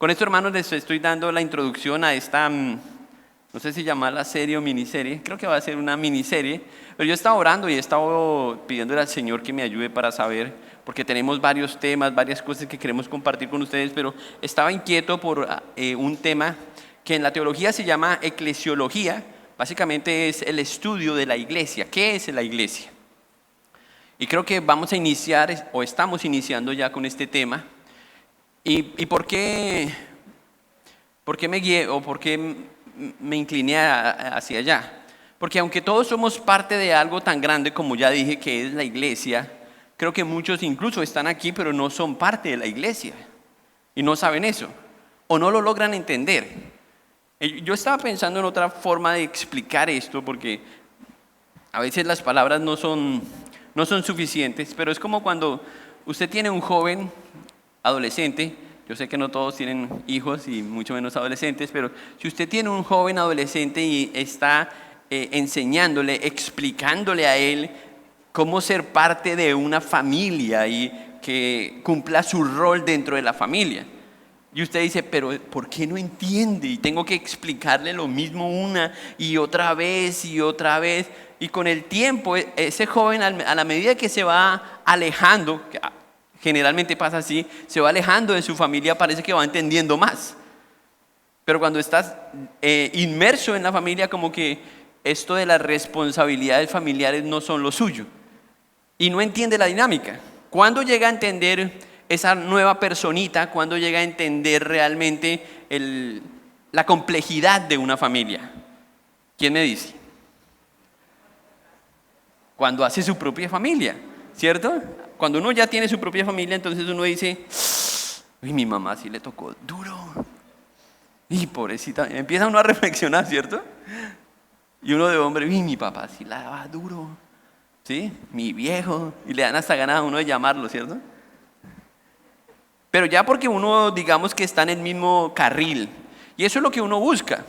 Con esto, hermanos, les estoy dando la introducción a esta, no sé si llamarla serie o miniserie, creo que va a ser una miniserie, pero yo he estado orando y he estado pidiéndole al Señor que me ayude para saber, porque tenemos varios temas, varias cosas que queremos compartir con ustedes, pero estaba inquieto por un tema que en la teología se llama eclesiología. Básicamente es el estudio de la iglesia. ¿Qué es la iglesia? Y creo que vamos a iniciar, o estamos iniciando ya con este tema. ¿Y por qué me guié o por qué me incliné hacia allá? Porque aunque todos somos parte de algo tan grande como ya dije que es la iglesia, creo que muchos incluso están aquí pero no son parte de la iglesia y no saben eso o no lo logran entender. Yo estaba pensando en otra forma de explicar esto porque a veces las palabras no son suficientes, pero es como cuando usted tiene un joven adolescente. Yo sé que no todos tienen hijos y mucho menos adolescentes, pero si usted tiene un joven adolescente y está enseñándole, explicándole a él cómo ser parte de una familia y que cumpla su rol dentro de la familia. Y usted dice, pero ¿por qué no entiende? Y tengo que explicarle lo mismo una y otra vez y otra vez. Y con el tiempo, ese joven, a la medida que se va alejando, generalmente pasa así, se va alejando de su familia, parece que va entendiendo más. Pero cuando estás inmerso en la familia, como que esto de las responsabilidades familiares no son lo suyo. Y no entiende la dinámica. ¿Cuándo llega a entender esa nueva personita? ¿Cuándo llega a entender realmente la complejidad de una familia? ¿Quién me dice? Cuando hace su propia familia, ¿cierto? Cuando uno ya tiene su propia familia, entonces uno dice, uy, mi mamá sí le tocó duro. Y pobrecita, empieza uno a reflexionar, ¿cierto? Y uno de hombre, uy, mi papá sí la daba duro. ¿Sí? Mi viejo. Y le dan hasta ganas a uno de llamarlo, ¿cierto? Pero ya porque uno, digamos que está en el mismo carril. Y eso es lo que uno busca.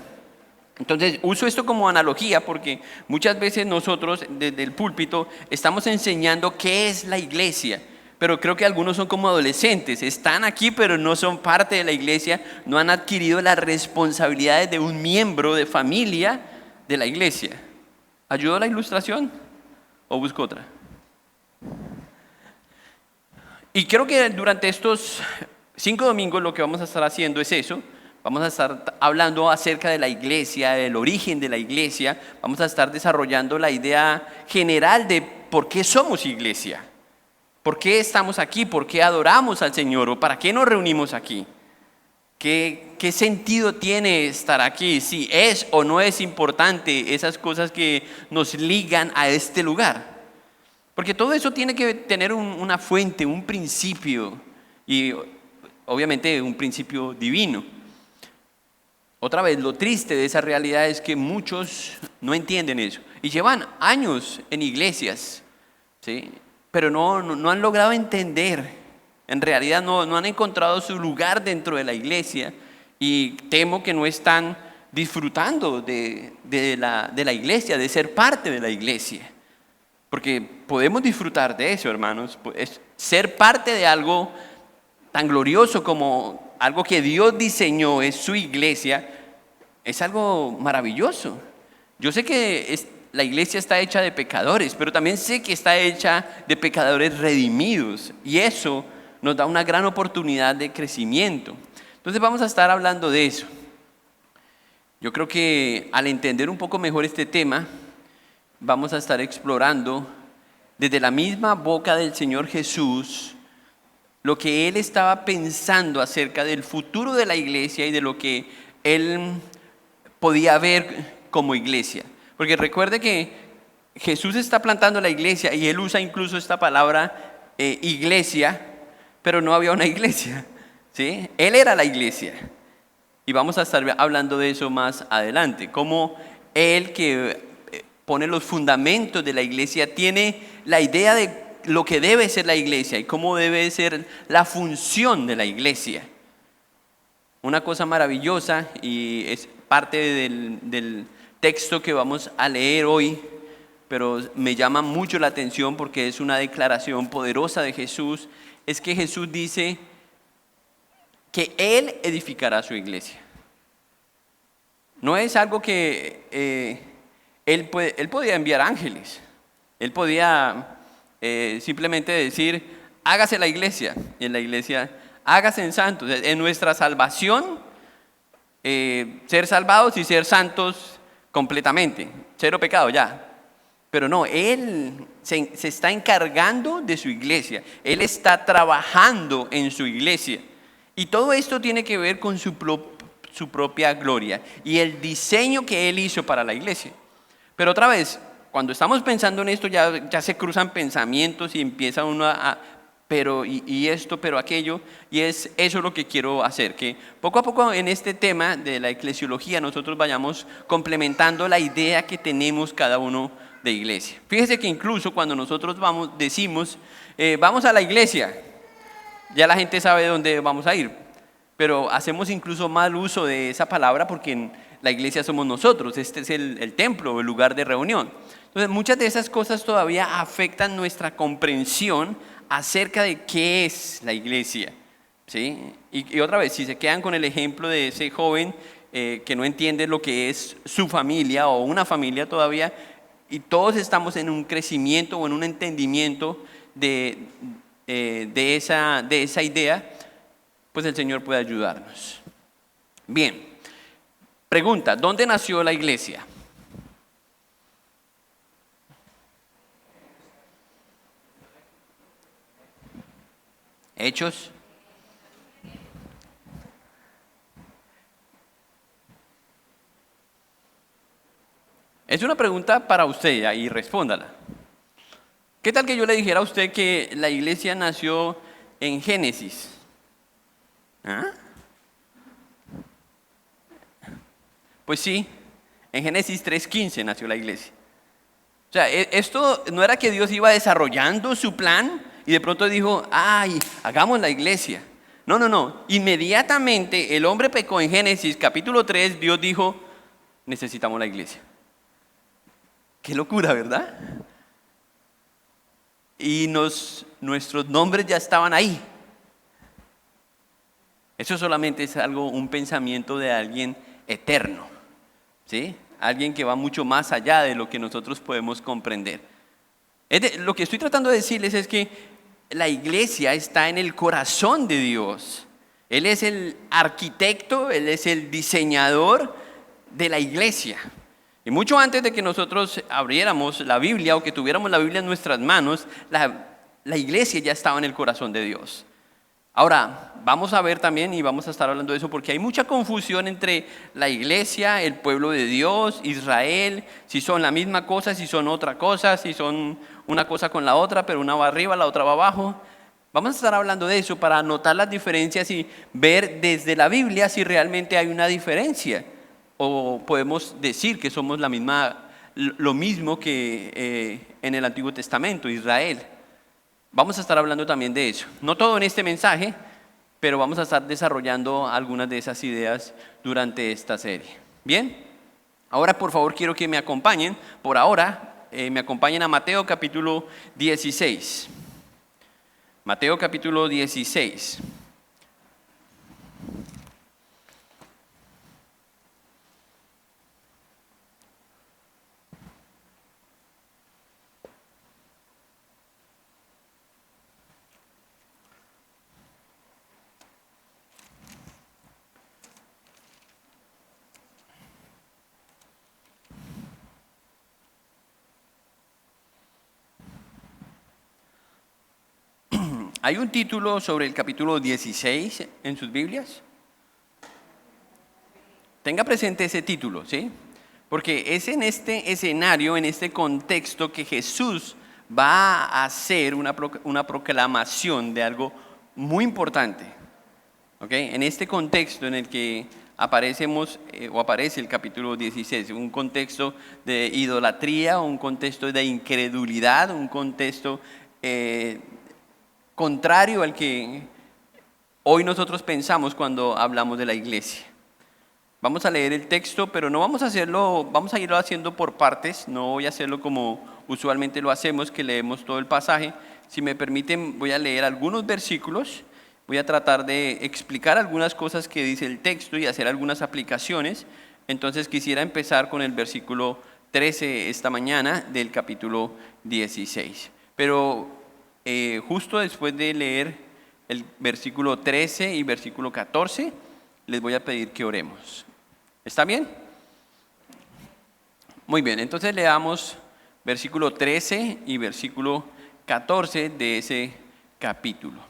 Entonces, uso esto como analogía porque muchas veces nosotros desde el púlpito estamos enseñando qué es la iglesia, pero creo que algunos son como adolescentes, están aquí pero no son parte de la iglesia, no han adquirido las responsabilidades de un miembro de familia de la iglesia. ¿Ayudó la ilustración o busco otra? Y creo que durante estos 5 domingos lo que vamos a estar haciendo es eso. Vamos a estar hablando acerca de la iglesia, del origen de la iglesia. Vamos a estar desarrollando la idea general de por qué somos iglesia. ¿Por qué estamos aquí? ¿Por qué adoramos al Señor? ¿O para qué nos reunimos aquí? ¿Qué sentido tiene estar aquí? Si es o no es importante esas cosas que nos ligan a este lugar. Porque todo eso tiene que tener una fuente, un principio. Y obviamente un principio divino. Otra vez, lo triste de esa realidad es que muchos no entienden eso y llevan años en iglesias, ¿sí? Pero no han logrado entender, en realidad no han encontrado su lugar dentro de la iglesia y temo que no están disfrutando de la iglesia, de ser parte de la iglesia. Porque podemos disfrutar de eso, hermanos, es ser parte de algo tan glorioso como algo que Dios diseñó, es su iglesia, es algo maravilloso. Yo sé que la iglesia está hecha de pecadores, pero también sé que está hecha de pecadores redimidos. Y eso nos da una gran oportunidad de crecimiento. Entonces vamos a estar hablando de eso. Yo creo que al entender un poco mejor este tema, vamos a estar explorando desde la misma boca del Señor Jesús lo que Él estaba pensando acerca del futuro de la iglesia y de lo que Él podía ver como iglesia. Porque recuerde que Jesús está plantando la iglesia y Él usa incluso esta palabra iglesia, pero no había una iglesia, ¿sí? Él era la iglesia. Y vamos a estar hablando de eso más adelante. Cómo Él que pone los fundamentos de la iglesia tiene la idea de lo que debe ser la iglesia y cómo debe ser la función de la iglesia. Una cosa maravillosa y es parte del texto que vamos a leer hoy, pero me llama mucho la atención porque es una declaración poderosa de Jesús, es que Jesús dice que Él edificará su iglesia. No es algo que él podía enviar ángeles. Él podía simplemente decir, hágase la iglesia. Y en la iglesia, hágase en santos. En nuestra salvación, ser salvados y ser santos completamente. Cero pecado ya. Pero no, Él se está encargando de su iglesia. Él está trabajando en su iglesia. Y todo esto tiene que ver con su propia gloria y el diseño que Él hizo para la iglesia. Pero otra vez, cuando estamos pensando en esto, ya se cruzan pensamientos y empieza uno pero y esto, pero aquello, y es eso lo que quiero hacer, que poco a poco en este tema de la eclesiología nosotros vayamos complementando la idea que tenemos cada uno de iglesia. Fíjese que incluso cuando nosotros decimos, vamos a la iglesia, ya la gente sabe dónde vamos a ir, pero hacemos incluso mal uso de esa palabra porque en la iglesia somos nosotros, este es el templo, el lugar de reunión. Entonces muchas de esas cosas todavía afectan nuestra comprensión acerca de qué es la iglesia, ¿sí? Y otra vez, si se quedan con el ejemplo de ese joven que no entiende lo que es su familia o una familia todavía, y todos estamos en un crecimiento o en un entendimiento de esa idea, pues el Señor puede ayudarnos. Bien, pregunta, ¿dónde nació la iglesia? Hechos. Es una pregunta para usted y respóndala. ¿Qué tal que yo le dijera a usted que la iglesia nació en Génesis? ¿Ah? Pues sí, en Génesis 3:15 nació la iglesia. O sea, esto no era que Dios iba desarrollando su plan y de pronto dijo, ay, hagamos la iglesia. No. Inmediatamente el hombre pecó en Génesis capítulo 3, Dios dijo, necesitamos la iglesia. Qué locura, ¿verdad? Y nuestros nombres ya estaban ahí. Eso solamente es un pensamiento de alguien eterno, ¿sí? Alguien que va mucho más allá de lo que nosotros podemos comprender. Lo que estoy tratando de decirles es que la iglesia está en el corazón de Dios. Él es el arquitecto, Él es el diseñador de la iglesia. Y mucho antes de que nosotros abriéramos la Biblia o que tuviéramos la Biblia en nuestras manos, la iglesia ya estaba en el corazón de Dios. Ahora, vamos a ver también y vamos a estar hablando de eso porque hay mucha confusión entre la iglesia, el pueblo de Dios, Israel, si son la misma cosa, si son otra cosa, si son una cosa con la otra, pero una va arriba, la otra va abajo. Vamos a estar hablando de eso para notar las diferencias y ver desde la Biblia si realmente hay una diferencia. O podemos decir que somos lo mismo que en el Antiguo Testamento, Israel. Vamos a estar hablando también de eso. No todo en este mensaje, pero vamos a estar desarrollando algunas de esas ideas durante esta serie. Bien, ahora por favor quiero que me acompañen, por ahora, me acompañen a Mateo capítulo 16. Mateo capítulo 16. ¿Hay un título sobre el capítulo 16 en sus Biblias? Tenga presente ese título, ¿sí? Porque es en este escenario, en este contexto que Jesús va a hacer una proclamación de algo muy importante. ¿Ok? En este contexto en el que aparece el capítulo 16, un contexto de idolatría, un contexto de incredulidad, un contexto contrario al que hoy nosotros pensamos cuando hablamos de la iglesia. Vamos a leer el texto, pero no vamos a irlo haciendo por partes, no voy a hacerlo como usualmente lo hacemos, que leemos todo el pasaje. Si me permiten, voy a leer algunos versículos Voy a tratar de explicar algunas cosas que dice el texto y hacer algunas aplicaciones. Entonces quisiera empezar con el versículo 13 esta mañana del capítulo 16. Pero justo después de leer el versículo 13 y versículo 14, les voy a pedir que oremos. ¿Está bien? Muy bien, entonces leamos versículo 13 y versículo 14 de ese capítulo.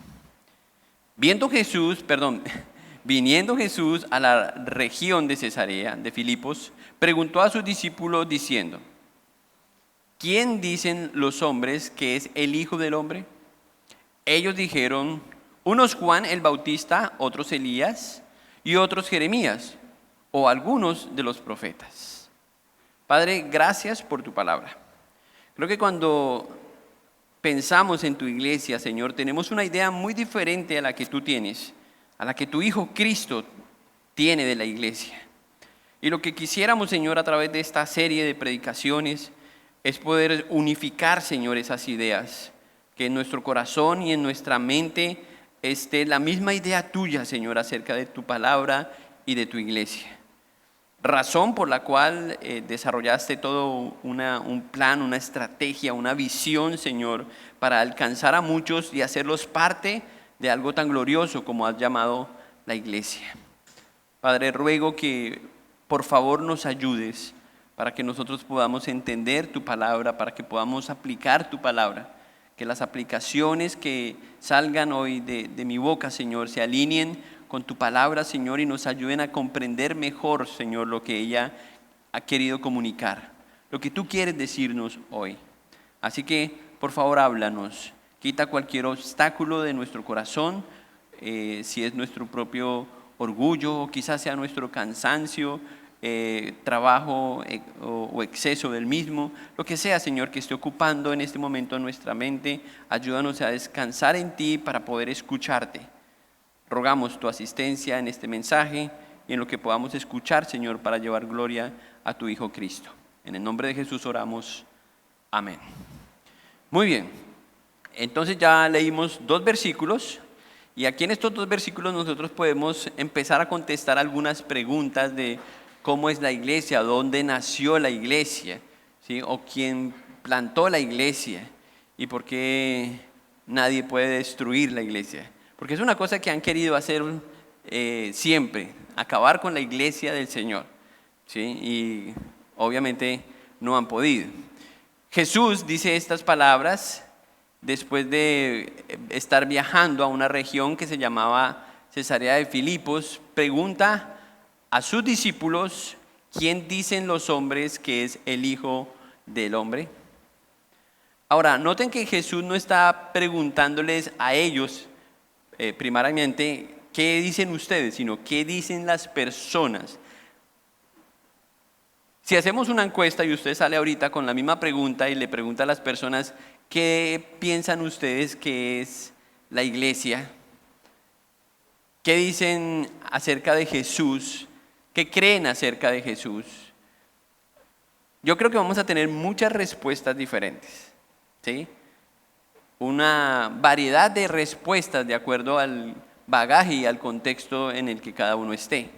Viniendo Jesús a la región de Cesarea de Filipos, preguntó a sus discípulos diciendo: ¿quién dicen los hombres que es el Hijo del Hombre? Ellos dijeron: unos Juan el Bautista, otros Elías y otros Jeremías o algunos de los profetas. Padre, gracias por tu palabra. Creo que cuando pensamos en tu iglesia, Señor, tenemos una idea muy diferente a la que tú tienes, a la que tu Hijo Cristo tiene de la iglesia. Y lo que quisiéramos, Señor, a través de esta serie de predicaciones es poder unificar, Señor, esas ideas, que en nuestro corazón y en nuestra mente esté la misma idea tuya, Señor, acerca de tu palabra y de tu iglesia. Razón por la cual desarrollaste todo un plan, una estrategia, una visión, Señor, para alcanzar a muchos y hacerlos parte de algo tan glorioso como has llamado la iglesia. Padre, ruego que por favor nos ayudes para que nosotros podamos entender tu palabra, para que podamos aplicar tu palabra, que las aplicaciones que salgan hoy de mi boca, Señor, se alineen con tu palabra, Señor, y nos ayuden a comprender mejor, Señor, lo que ella ha querido comunicar, lo que tú quieres decirnos hoy. Así que, por favor, háblanos, quita cualquier obstáculo de nuestro corazón, si es nuestro propio orgullo, quizás sea nuestro cansancio, trabajo o exceso del mismo, lo que sea, Señor, que esté ocupando en este momento nuestra mente, ayúdanos a descansar en ti para poder escucharte. Rogamos tu asistencia en este mensaje y en lo que podamos escuchar, Señor, para llevar gloria a tu Hijo Cristo. En el nombre de Jesús oramos. Amén. Muy bien, entonces ya leímos 2 versículos y aquí en estos 2 versículos nosotros podemos empezar a contestar algunas preguntas de cómo es la iglesia, dónde nació la iglesia, ¿sí? O quién plantó la iglesia y por qué nadie puede destruir la iglesia. Porque es una cosa que han querido hacer siempre, acabar con la iglesia del Señor, ¿sí? Y obviamente no han podido. Jesús dice estas palabras después de estar viajando a una región que se llamaba Cesarea de Filipos. Pregunta a sus discípulos: ¿quién dicen los hombres que es el Hijo del Hombre? Ahora, noten que Jesús no está preguntándoles a ellos primariamente qué dicen ustedes, sino qué dicen las personas. Si hacemos una encuesta y usted sale ahorita con la misma pregunta y le pregunta a las personas qué piensan ustedes que es la iglesia, qué dicen acerca de Jesús, qué creen acerca de Jesús, yo creo que vamos a tener muchas respuestas diferentes, ¿sí? Una variedad de respuestas de acuerdo al bagaje y al contexto en el que cada uno esté.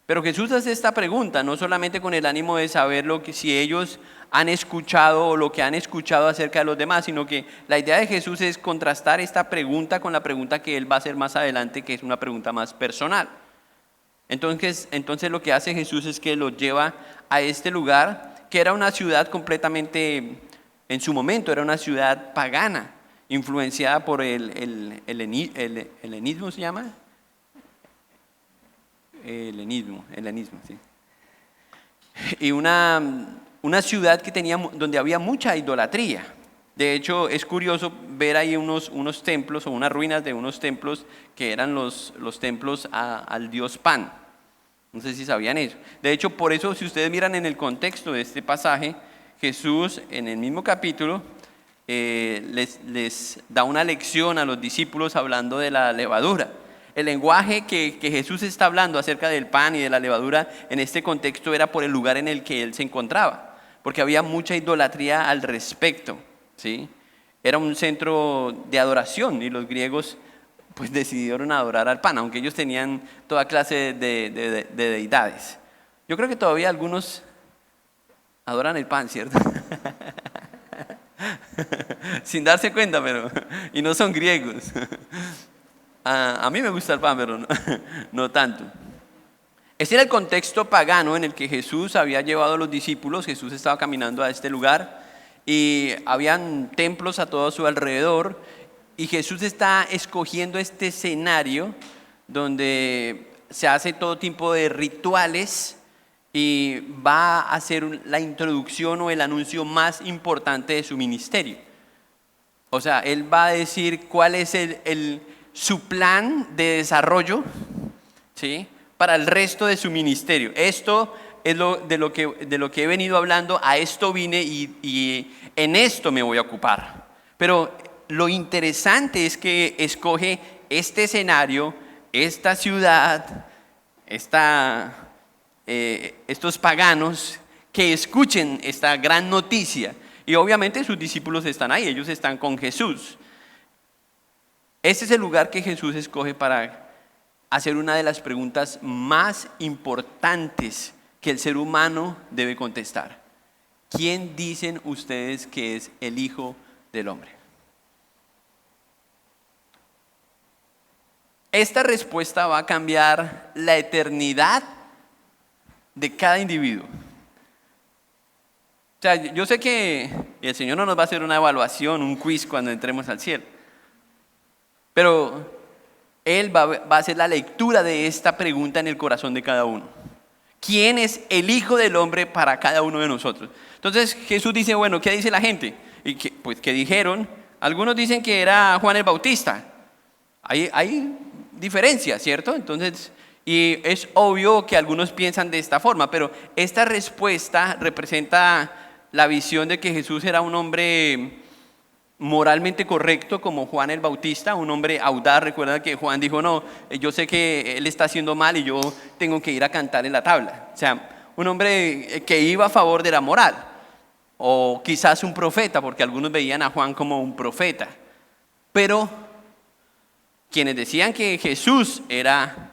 Pero Jesús hace esta pregunta no solamente con el ánimo de saber si ellos han escuchado o lo que han escuchado acerca de los demás, sino que la idea de Jesús es contrastar esta pregunta con la pregunta que él va a hacer más adelante, que es una pregunta más personal. Entonces lo que hace Jesús es que los lleva a este lugar, que era una ciudad completamente, en su momento era una ciudad pagana, influenciada por el helenismo, ¿se llama? Helenismo, sí. Y una ciudad donde había mucha idolatría. De hecho, es curioso ver ahí unos templos o unas ruinas de unos templos que eran los templos al dios Pan. No sé si sabían eso. De hecho, por eso, si ustedes miran en el contexto de este pasaje, Jesús en el mismo capítulo les da una lección a los discípulos hablando de la levadura. El lenguaje que Jesús está hablando acerca del pan y de la levadura en este contexto era por el lugar en el que él se encontraba, porque había mucha idolatría al respecto, ¿sí? Era un centro de adoración y los griegos pues decidieron adorar al pan, aunque ellos tenían toda clase de deidades. Yo creo que todavía algunos adoran el pan, ¿cierto? Sin darse cuenta, pero y no son griegos. A mí me gusta el pan, pero no tanto. Este era el contexto pagano en el que Jesús había llevado a los discípulos. Jesús estaba caminando a este lugar y habían templos a todo su alrededor, y Jesús está escogiendo este escenario donde se hace todo tipo de rituales y va a hacer la introducción o el anuncio más importante de su ministerio. O sea, él va a decir cuál es su plan de desarrollo, ¿sí?, para el resto de su ministerio. Esto es de lo que he venido hablando, a esto vine y en esto me voy a ocupar. Pero lo interesante es que escoge este escenario, esta ciudad, estos paganos que escuchen esta gran noticia. Y obviamente sus discípulos están ahí, ellos están con Jesús. Este es el lugar que Jesús escoge para hacer una de las preguntas más importantes que el ser humano debe contestar. ¿Quién dicen ustedes que es el Hijo del Hombre? Esta respuesta va a cambiar la eternidad de cada individuo. O sea, yo sé que el Señor no nos va a hacer una evaluación, un quiz cuando entremos al cielo, pero Él va a hacer la lectura de esta pregunta en el corazón de cada uno. ¿Quién es el Hijo del Hombre para cada uno de nosotros? Entonces Jesús dice, bueno, ¿qué dice la gente? Y que dijeron, algunos dicen que era Juan el Bautista. Hay diferencias, ¿cierto? Entonces, y es obvio que algunos piensan de esta forma, pero esta respuesta representa la visión de que Jesús era un hombre moralmente correcto como Juan el Bautista, un hombre audaz. Recuerda que Juan dijo, no, yo sé que él está haciendo mal y yo tengo que ir a cantar en la tabla. O sea, un hombre que iba a favor de la moral, o quizás un profeta, porque algunos veían a Juan como un profeta. Pero quienes decían que Jesús era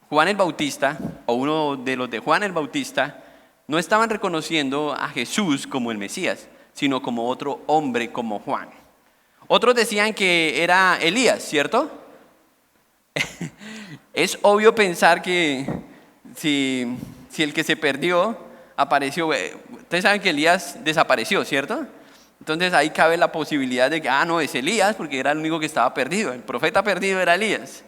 Juan el Bautista, o uno de los de Juan el Bautista, no estaban reconociendo a Jesús como el Mesías, sino como otro hombre como Juan. Otros decían que era Elías, ¿cierto? Es obvio pensar que si el que se perdió apareció, ustedes saben que Elías desapareció, ¿cierto? Entonces ahí cabe la posibilidad de que, no, es Elías, porque era el único que estaba perdido, el profeta perdido era Elías.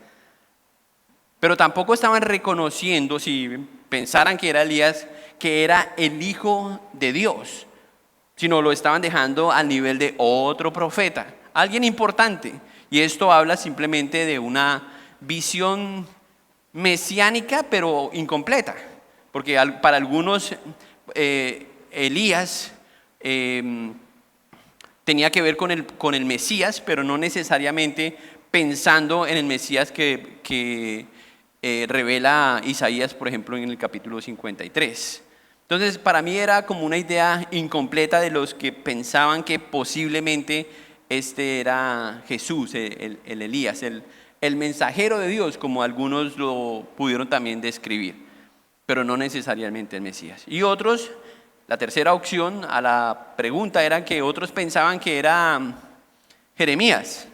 Pero tampoco estaban reconociendo, si pensaran que era Elías, que era el Hijo de Dios, sino lo estaban dejando al nivel de otro profeta, alguien importante. Y esto habla simplemente de una visión mesiánica, pero incompleta, porque para algunos Elías tenía que ver con el Mesías, pero no necesariamente pensando en el Mesías que revela Isaías, por ejemplo, en el capítulo 53. Entonces, para mí era como una idea incompleta de los que pensaban que posiblemente este era Jesús, el Elías, el mensajero de Dios, como algunos lo pudieron también describir, pero no necesariamente el Mesías. Y otros, la tercera opción a la pregunta era que otros pensaban que era Jeremías.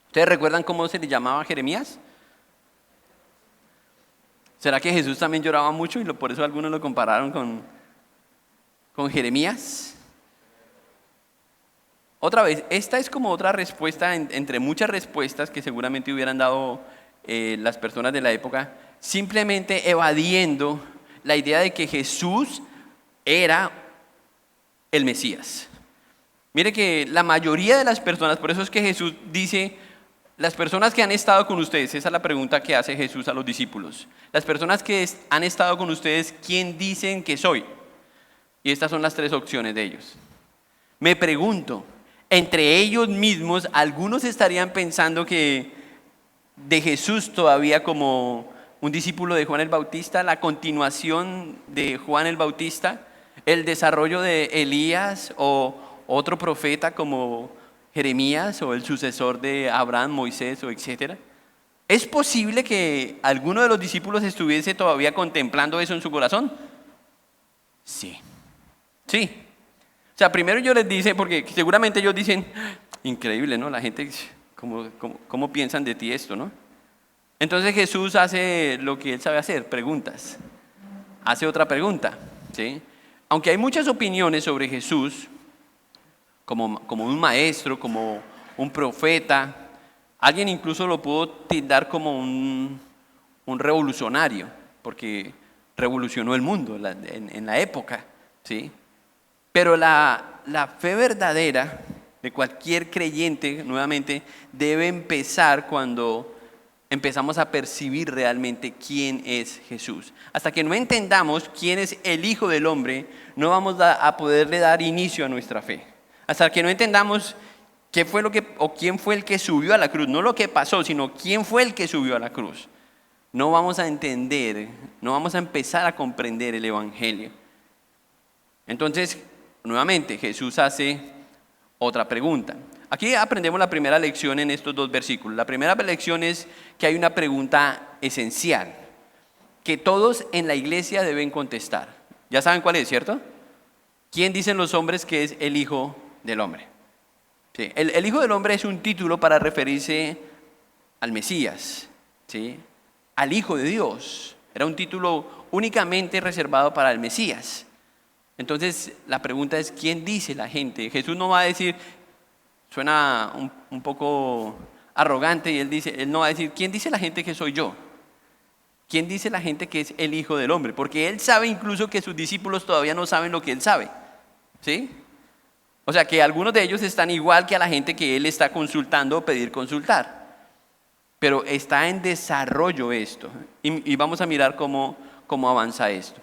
¿Ustedes recuerdan cómo se le llamaba a Jeremías? ¿Será que Jesús también lloraba mucho y por eso algunos lo compararon con Jeremías? Otra vez, esta es como otra respuesta entre muchas respuestas que seguramente hubieran dado las personas de la época, simplemente evadiendo la idea de que Jesús era el Mesías. Mire que la mayoría de las personas, por eso es que Jesús dice, las personas que han estado con ustedes, esa es la pregunta que hace Jesús a los discípulos. Las personas que han estado con ustedes, ¿quién dicen que soy? Y estas son las tres opciones de ellos. Me pregunto, entre ellos mismos, algunos estarían pensando que de Jesús todavía como un discípulo de Juan el Bautista, la continuación de Juan el Bautista, el desarrollo de Elías o otro profeta como Jeremías o el sucesor de Abraham, Moisés o etcétera? ¿Es posible que alguno de los discípulos estuviese todavía contemplando eso en su corazón? Sí. Sí. O sea, primero yo les dice, porque seguramente ellos dicen, increíble, ¿no? La gente, ¿cómo piensan de ti esto, no? Entonces Jesús hace lo que él sabe hacer, preguntas. Hace otra pregunta, ¿sí? Aunque hay muchas opiniones sobre Jesús, como un maestro, como un profeta, alguien incluso lo pudo tildar como un revolucionario, porque revolucionó el mundo en la época, ¿sí? Pero la fe verdadera de cualquier creyente, nuevamente, debe empezar cuando empezamos a percibir realmente quién es Jesús. Hasta que no entendamos quién es el Hijo del Hombre, no vamos a poderle dar inicio a nuestra fe. Hasta que no entendamos qué fue quién fue el que subió a la cruz, no lo que pasó, sino quién fue el que subió a la cruz. No vamos a entender, no vamos a empezar a comprender el Evangelio. Entonces, nuevamente, Jesús hace otra pregunta. Aquí aprendemos la primera lección en estos dos versículos. La primera lección es que hay una pregunta esencial que todos en la iglesia deben contestar. Ya saben cuál es, ¿cierto? ¿Quién dicen los hombres que es el Hijo del Hombre? Sí, el Hijo del Hombre es un título para referirse al Mesías, ¿sí? Al Hijo de Dios. Era un título únicamente reservado para el Mesías. Entonces la pregunta es, ¿quién dice la gente? Jesús no va a decir, suena un poco arrogante, y él no va a decir, ¿quién dice la gente que soy yo? ¿Quién dice la gente que es el Hijo del Hombre? Porque él sabe incluso que sus discípulos todavía no saben lo que él sabe, ¿sí? O sea que algunos de ellos están igual que a la gente que él está consultando o pedir consultar. Pero está en desarrollo esto. Y vamos a mirar cómo avanza esto.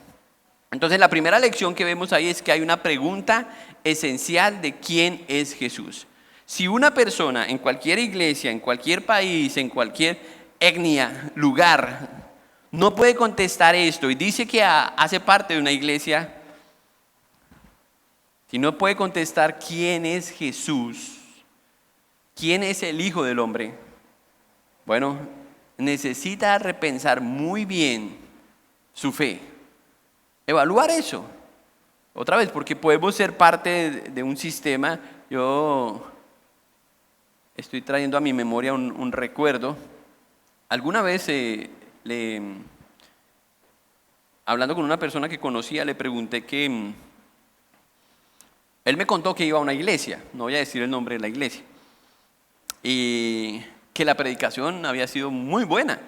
Entonces la primera lección que vemos ahí es que hay una pregunta esencial de quién es Jesús. Si una persona en cualquier iglesia, en cualquier país, en cualquier etnia, lugar, no puede contestar esto y dice que hace parte de una iglesia, si no puede contestar quién es Jesús, quién es el Hijo del Hombre, bueno, necesita repensar muy bien su fe. Evaluar eso. Otra vez, porque podemos ser parte de un sistema. Yo estoy trayendo a mi memoria un recuerdo. Alguna vez, hablando con una persona que conocía, le pregunté que él me contó que iba a una iglesia, no voy a decir el nombre de la iglesia, y que la predicación había sido muy buena.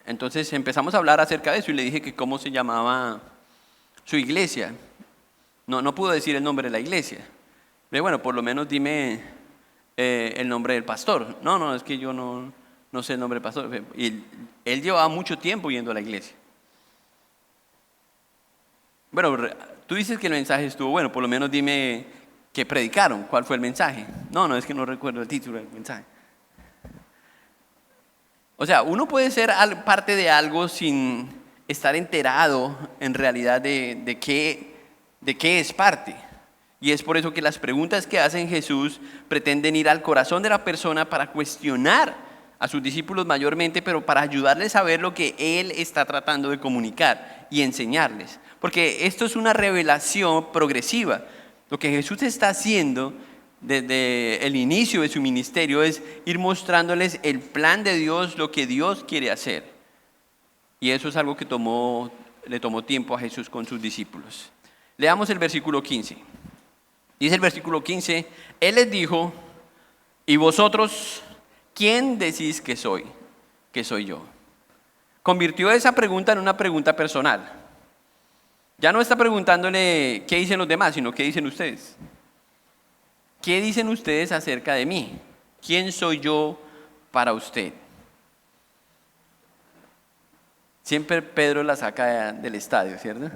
Entonces empezamos a hablar acerca de eso y le dije que cómo se llamaba su iglesia. No pudo decir el nombre de la iglesia. Le dije, bueno, por lo menos dime el nombre del pastor. No, es que yo no sé el nombre del pastor. Y él llevaba mucho tiempo yendo a la iglesia. Bueno, tú dices que el mensaje estuvo bueno, por lo menos dime qué predicaron, cuál fue el mensaje. No, es que no recuerdo el título del mensaje. O sea, uno puede ser parte de algo sin estar enterado en realidad de qué es parte. Y es por eso que las preguntas que hacen Jesús pretenden ir al corazón de la persona para cuestionar a sus discípulos mayormente, pero para ayudarles a ver lo que Él está tratando de comunicar y enseñarles. Porque esto es una revelación progresiva. Lo que Jesús está haciendo desde el inicio de su ministerio es ir mostrándoles el plan de Dios, lo que Dios quiere hacer. Y eso es algo que le tomó tiempo a Jesús con sus discípulos. Leamos el versículo 15. Dice el versículo 15, Él les dijo, ¿y vosotros quién decís que soy? Que soy yo. Convirtió esa pregunta en una pregunta personal. Ya no está preguntándole qué dicen los demás, sino qué dicen ustedes. ¿Qué dicen ustedes acerca de mí? ¿Quién soy yo para usted? Siempre Pedro la saca del estadio, ¿cierto?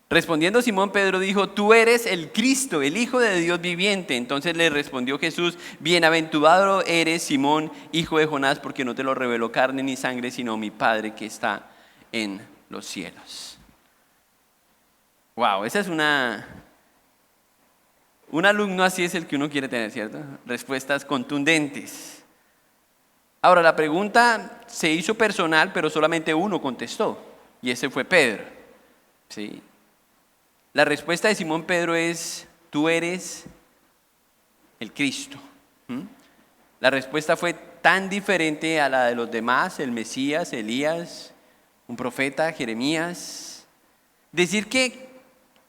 Respondiendo Simón, Pedro dijo, tú eres el Cristo, el Hijo de Dios viviente. Entonces le respondió Jesús, bienaventurado eres Simón, hijo de Jonás, porque no te lo reveló carne ni sangre, sino mi Padre que está en los cielos. Wow, esa es Un alumno así es el que uno quiere tener, ¿cierto? Respuestas contundentes. Ahora, la pregunta se hizo personal, pero solamente uno contestó, y ese fue Pedro. ¿Sí? La respuesta de Simón Pedro es: tú eres el Cristo. ¿Mm? La respuesta fue tan diferente a la de los demás, el Mesías, Elías, un profeta, Jeremías. Decir que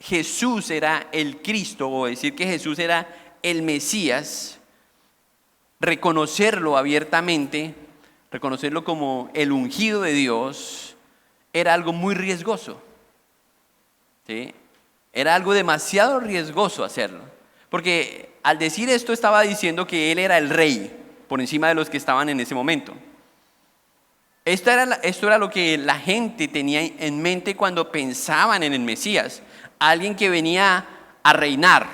Jesús era el Cristo o decir que Jesús era el Mesías, reconocerlo abiertamente, reconocerlo como el ungido de Dios, era algo muy riesgoso. ¿Sí? Era algo demasiado riesgoso hacerlo. Porque al decir esto estaba diciendo que Él era el rey por encima de los que estaban en ese momento. Esto era lo que la gente tenía en mente cuando pensaban en el Mesías. Alguien que venía a reinar,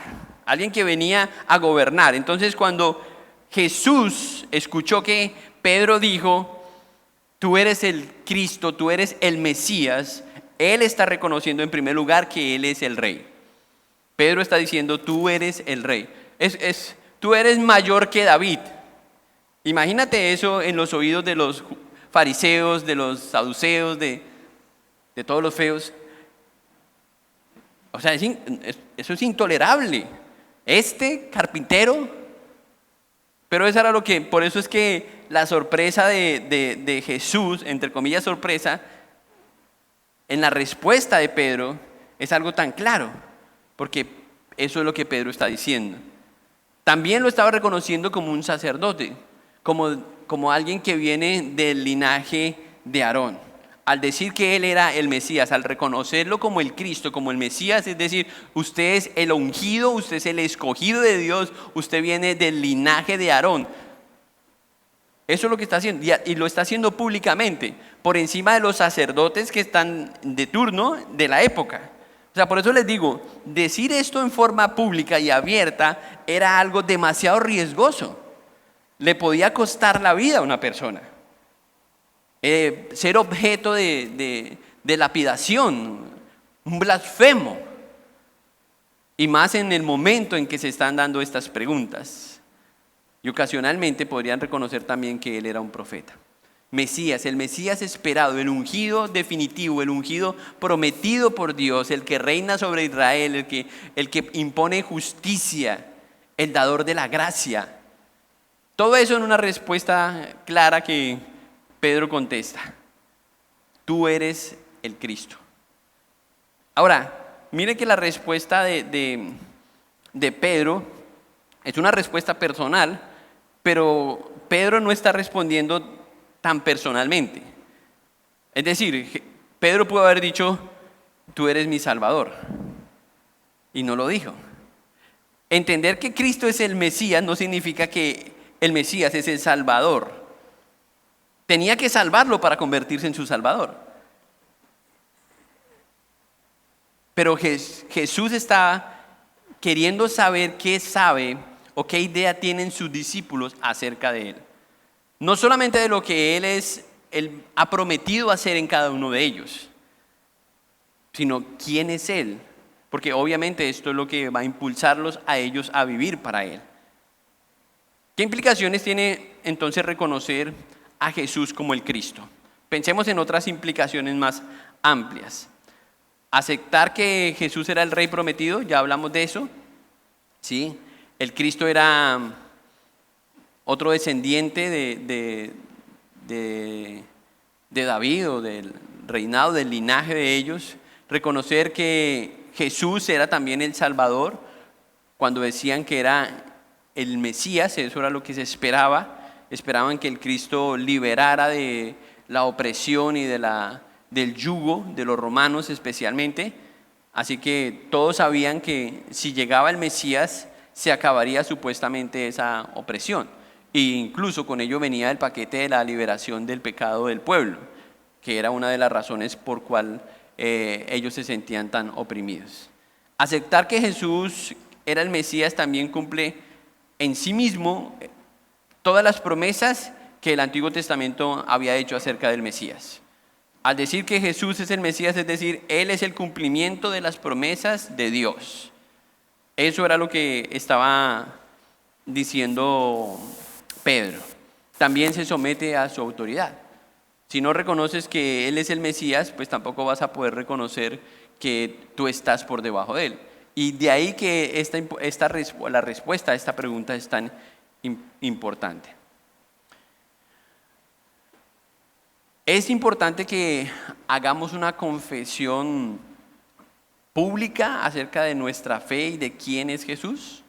alguien que venía a gobernar. Entonces cuando Jesús escuchó que Pedro dijo: tú eres el Cristo, tú eres el Mesías, Él está reconociendo en primer lugar que Él es el rey. Pedro está diciendo: tú eres el rey. Tú eres mayor que David. Imagínate eso en los oídos de los fariseos, de los saduceos, de todos los feos. O sea, eso es intolerable. Este carpintero. Pero eso era por eso es que la sorpresa de Jesús, entre comillas sorpresa, en la respuesta de Pedro es algo tan claro, porque eso es lo que Pedro está diciendo. También lo estaba reconociendo como un sacerdote, como alguien que viene del linaje de Aarón. Al decir que él era el Mesías, al reconocerlo como el Cristo, como el Mesías, es decir, usted es el ungido, usted es el escogido de Dios, usted viene del linaje de Aarón. Eso es lo que está haciendo, y lo está haciendo públicamente, por encima de los sacerdotes que están de turno de la época. O sea, por eso les digo, decir esto en forma pública y abierta era algo demasiado riesgoso. Le podía costar la vida a una persona. Ser objeto de lapidación, un blasfemo. Y más en el momento en que se están dando estas preguntas. Y ocasionalmente podrían reconocer también que él era un profeta. Mesías, el Mesías esperado, el ungido definitivo, el ungido prometido por Dios, el que reina sobre Israel, el que impone justicia, el dador de la gracia. Todo eso en una respuesta clara que Pedro contesta: tú eres el Cristo. Ahora, mire que la respuesta de Pedro es una respuesta personal, pero Pedro no está respondiendo tan personalmente. Es decir, Pedro pudo haber dicho: tú eres mi Salvador, y no lo dijo. Entender que Cristo es el Mesías no significa que el Mesías es el Salvador. Tenía que salvarlo para convertirse en su Salvador. Pero Jesús está queriendo saber qué sabe o qué idea tienen sus discípulos acerca de Él. No solamente de lo que Él ha prometido hacer en cada uno de ellos, sino quién es Él. Porque obviamente esto es lo que va a impulsarlos a ellos a vivir para Él. ¿Qué implicaciones tiene entonces reconocer a Jesús como el Cristo? Pensemos en otras implicaciones más amplias. Aceptar que Jesús era el Rey prometido, ya hablamos de eso. ¿Sí? El Cristo era otro descendiente de David o del reinado, del linaje de ellos. Reconocer que Jesús era también el Salvador. Cuando decían que era el Mesías, eso era lo que se esperaba. Esperaban que el Cristo liberara de la opresión y del yugo de los romanos especialmente. Así que todos sabían que si llegaba el Mesías se acabaría supuestamente esa opresión. E incluso con ello venía el paquete de la liberación del pecado del pueblo, que era una de las razones por cual ellos se sentían tan oprimidos. Aceptar que Jesús era el Mesías también cumple en sí mismo todas las promesas que el Antiguo Testamento había hecho acerca del Mesías. Al decir que Jesús es el Mesías, es decir, Él es el cumplimiento de las promesas de Dios. Eso era lo que estaba diciendo Pedro. También se somete a su autoridad. Si no reconoces que Él es el Mesías, pues tampoco vas a poder reconocer que tú estás por debajo de Él. Y de ahí que la respuesta a esta pregunta es tan importante. Es importante que hagamos una confesión pública acerca de nuestra fe y de quién es Jesús.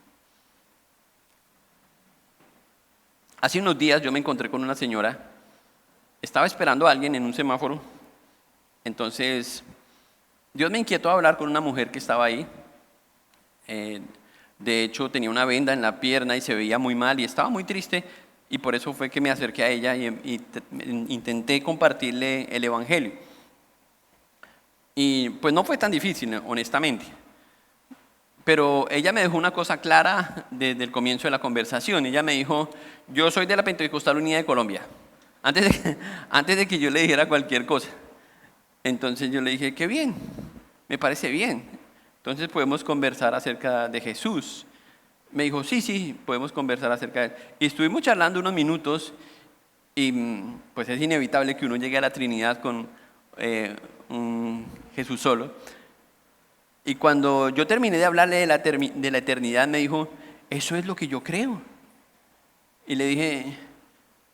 Hace unos días yo me encontré con una señora, estaba esperando a alguien en un semáforo, entonces Dios me inquietó a hablar con una mujer que estaba ahí. De hecho tenía una venda en la pierna y se veía muy mal y estaba muy triste, y por eso fue que me acerqué a ella y intenté compartirle el evangelio. Y pues no fue tan difícil, honestamente. Pero ella me dejó una cosa clara desde el comienzo de la conversación. Ella me dijo: yo soy de la Pentecostal Unida de Colombia. Antes de que yo le dijera cualquier cosa. Entonces yo le dije: qué bien, me parece bien. Entonces podemos conversar acerca de Jesús. Me dijo: sí, podemos conversar acerca de él. Y estuvimos charlando unos minutos y pues es inevitable que uno llegue a la Trinidad con un Jesús solo. Y cuando yo terminé de hablarle de la eternidad, me dijo: eso es lo que yo creo. Y le dije: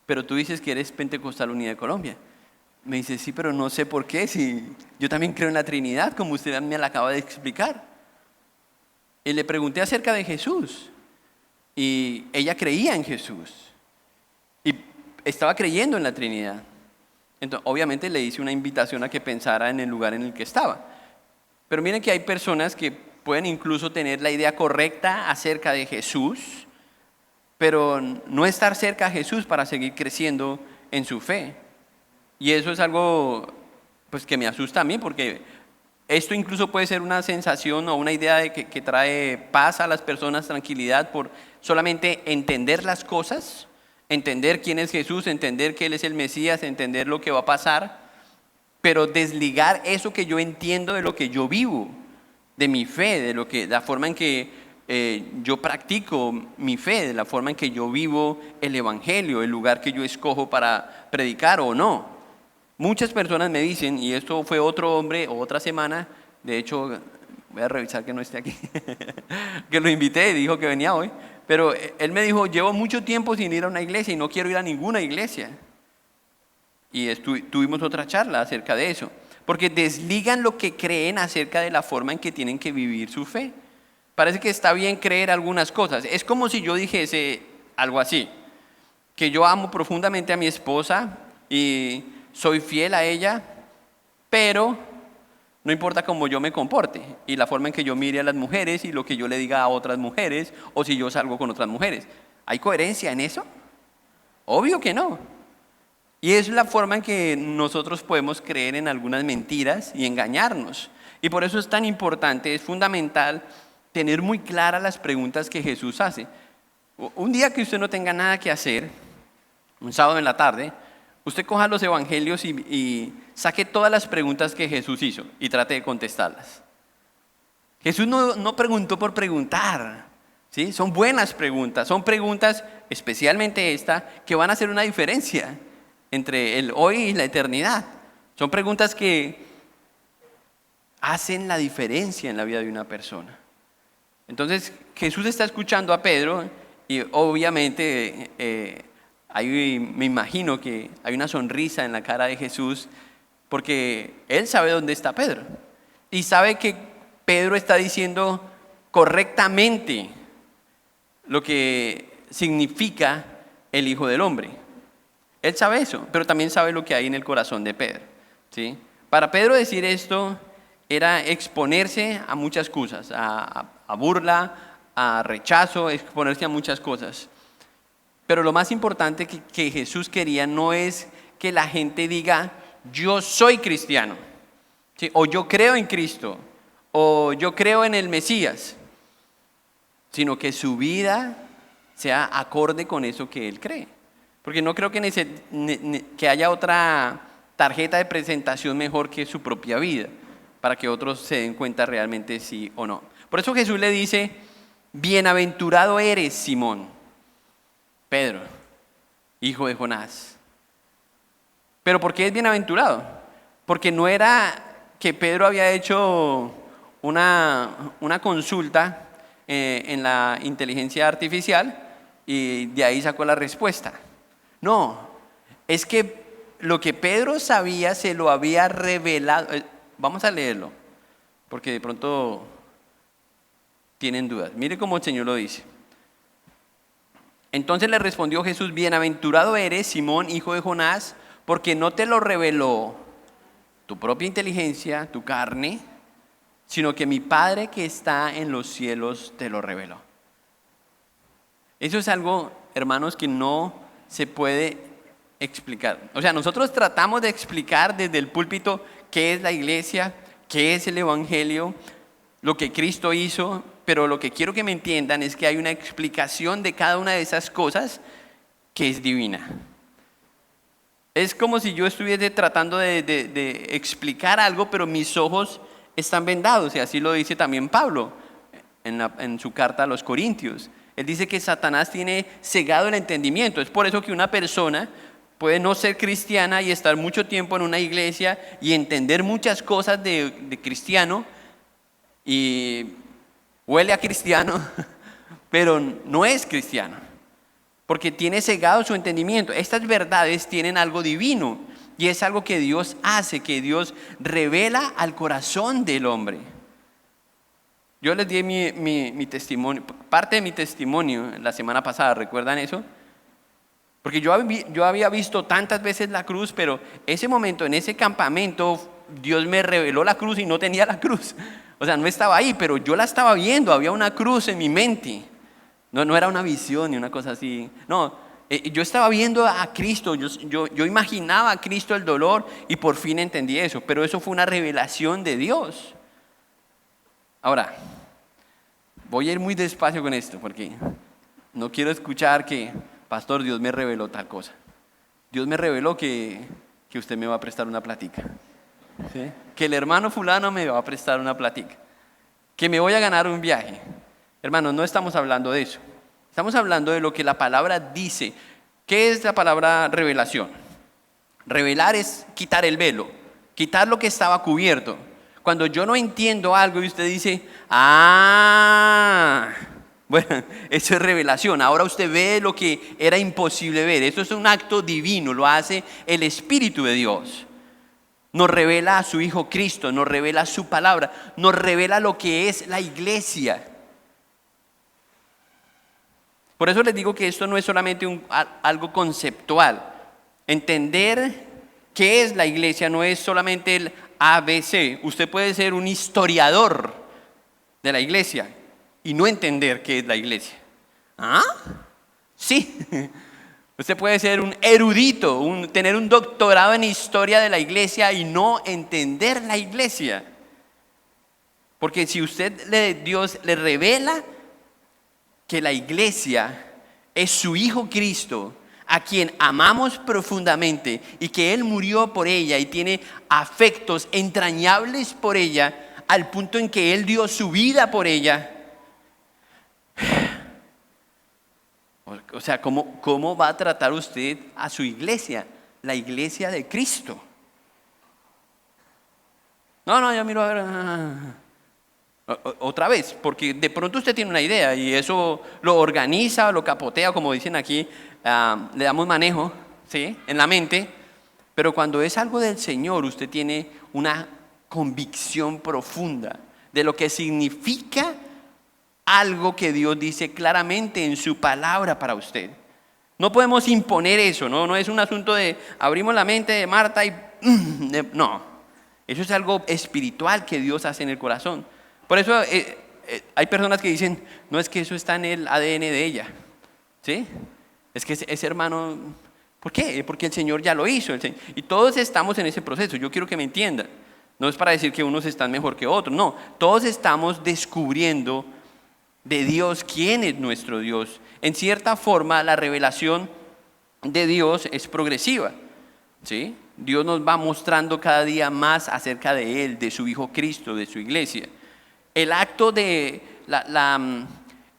pero tú dices que eres Pentecostal Unida de Colombia. Me dice: sí, pero no sé por qué, si yo también creo en la Trinidad, como usted me la acaba de explicar. Y le pregunté acerca de Jesús. Y ella creía en Jesús. Y estaba creyendo en la Trinidad. Entonces, obviamente le hice una invitación a que pensara en el lugar en el que estaba. Pero miren que hay personas que pueden incluso tener la idea correcta acerca de Jesús, pero no estar cerca a Jesús para seguir creciendo en su fe. Y eso es algo pues que me asusta a mí, porque esto incluso puede ser una sensación o una idea de que trae paz a las personas, tranquilidad, por solamente entender las cosas, entender quién es Jesús, entender que Él es el Mesías, entender lo que va a pasar, pero desligar eso que yo entiendo de lo que yo vivo, de mi fe, de la forma en que yo practico mi fe, de la forma en que yo vivo el evangelio, el lugar que yo escojo para predicar o no. Muchas personas me dicen, y esto fue otro hombre otra semana, de hecho voy a revisar que no esté aquí, que lo invité y dijo que venía hoy, pero él me dijo: llevo mucho tiempo sin ir a una iglesia y no quiero ir a ninguna iglesia. Y tuvimos otra charla acerca de eso, porque desligan lo que creen acerca de la forma en que tienen que vivir su fe. Parece que está bien creer algunas cosas. Es como si yo dijese algo así, que yo amo profundamente a mi esposa y soy fiel a ella, pero no importa cómo yo me comporte y la forma en que yo mire a las mujeres y lo que yo le diga a otras mujeres, o si yo salgo con otras mujeres. ¿Hay coherencia en eso? Obvio que no. Y es la forma en que nosotros podemos creer en algunas mentiras y engañarnos. Y por eso es tan importante, es fundamental tener muy claras las preguntas que Jesús hace. Un día que usted no tenga nada que hacer, un sábado en la tarde, usted coja los evangelios y saque todas las preguntas que Jesús hizo y trate de contestarlas. Jesús no preguntó por preguntar, ¿sí? Son buenas preguntas, son preguntas, especialmente esta, que van a hacer una diferencia entre el hoy y la eternidad. Son preguntas que hacen la diferencia en la vida de una persona. Entonces Jesús está escuchando a Pedro y obviamente me imagino que hay una sonrisa en la cara de Jesús, porque Él sabe dónde está Pedro y sabe que Pedro está diciendo correctamente lo que significa el Hijo del Hombre. Él sabe eso, pero también sabe lo que hay en el corazón de Pedro, ¿sí? Para Pedro decir esto era exponerse a muchas cosas, a burla, a rechazo, exponerse a muchas cosas. Pero lo más importante que Jesús quería no es que la gente diga: yo soy cristiano, ¿sí? O yo creo en Cristo, o yo creo en el Mesías, sino que su vida sea acorde con eso que él cree. Porque no creo que haya otra tarjeta de presentación mejor que su propia vida, para que otros se den cuenta realmente sí o no. Por eso Jesús le dice: bienaventurado eres, Simón, Pedro, hijo de Jonás. ¿Pero por qué es bienaventurado? Porque no era que Pedro había hecho una consulta en la inteligencia artificial y de ahí sacó la respuesta. No, es que lo que Pedro sabía se lo había revelado. Vamos a leerlo, porque de pronto tienen dudas. Mire cómo el Señor lo dice. Entonces le respondió Jesús: bienaventurado eres, Simón, hijo de Jonás, porque no te lo reveló tu propia inteligencia, tu carne, sino que mi Padre que está en los cielos te lo reveló. Eso es algo, hermanos, que no se puede explicar. O sea, nosotros tratamos de explicar desde el púlpito qué es la iglesia, qué es el evangelio, lo que Cristo hizo, pero lo que quiero que me entiendan es que hay una explicación de cada una de esas cosas que es divina. Es como si yo estuviese tratando de explicar algo, pero mis ojos están vendados, y así lo dice también Pablo en su carta a los Corintios. Él dice que Satanás tiene cegado el entendimiento. Es por eso que una persona puede no ser cristiana y estar mucho tiempo en una iglesia y entender muchas cosas de cristiano y huele a cristiano, pero no es cristiano, porque tiene cegado su entendimiento. Estas verdades tienen algo divino y es algo que Dios hace, que Dios revela al corazón del hombre. Yo les di mi testimonio, parte de mi testimonio la semana pasada, ¿recuerdan eso? Porque yo había visto tantas veces la cruz, pero ese momento, en ese campamento, Dios me reveló la cruz y no tenía la cruz. O sea, no estaba ahí, pero yo la estaba viendo, había una cruz en mi mente. No era una visión ni una cosa así. No, yo estaba viendo a Cristo, yo imaginaba a Cristo el dolor y por fin entendí eso, pero eso fue una revelación de Dios. Ahora, voy a ir muy despacio con esto porque no quiero escuchar que, pastor, Dios me reveló tal cosa. Dios me reveló que usted me va a prestar una plática. ¿Sí? Que el hermano fulano me va a prestar una plática. Que me voy a ganar un viaje. Hermanos, no estamos hablando de eso. Estamos hablando de lo que la palabra dice. ¿Qué es la palabra revelación? Revelar es quitar el velo, quitar lo que estaba cubierto. Cuando yo no entiendo algo y usted dice, bueno, eso es revelación. Ahora usted ve lo que era imposible ver. Eso es un acto divino, lo hace el Espíritu de Dios. Nos revela a su Hijo Cristo, nos revela su palabra, nos revela lo que es la iglesia. Por eso les digo que esto no es solamente algo conceptual. Entender qué es la iglesia no es solamente el ABC. Usted puede ser un historiador de la iglesia y no entender qué es la iglesia. ¿Ah? Sí. Usted puede ser un erudito, tener un doctorado en historia de la iglesia y no entender la iglesia. Porque si Dios le revela que la iglesia es su Hijo Cristo, a quien amamos profundamente y que Él murió por ella y tiene afectos entrañables por ella, al punto en que Él dio su vida por ella. O sea, ¿cómo va a tratar usted a su iglesia? La iglesia de Cristo. No, yo miro a ver. Otra vez, porque de pronto usted tiene una idea y eso lo organiza, lo capotea, como dicen aquí, le damos manejo, ¿sí? En la mente. Pero cuando es algo del Señor, usted tiene una convicción profunda de lo que significa algo que Dios dice claramente en su palabra para usted. No podemos imponer eso, no es un asunto de abrimos la mente de Marta y no, eso es algo espiritual que Dios hace en el corazón. Por eso hay personas que dicen, no, es que eso está en el ADN de ella, ¿sí? Es que ese hermano, ¿por qué? Porque el Señor ya lo hizo, y todos estamos en ese proceso. Yo quiero que me entiendan, no es para decir que unos están mejor que otros, no, todos estamos descubriendo de Dios quién es nuestro Dios. En cierta forma, la revelación de Dios es progresiva, ¿sí? Dios nos va mostrando cada día más acerca de Él, de su Hijo Cristo, de su iglesia. El acto de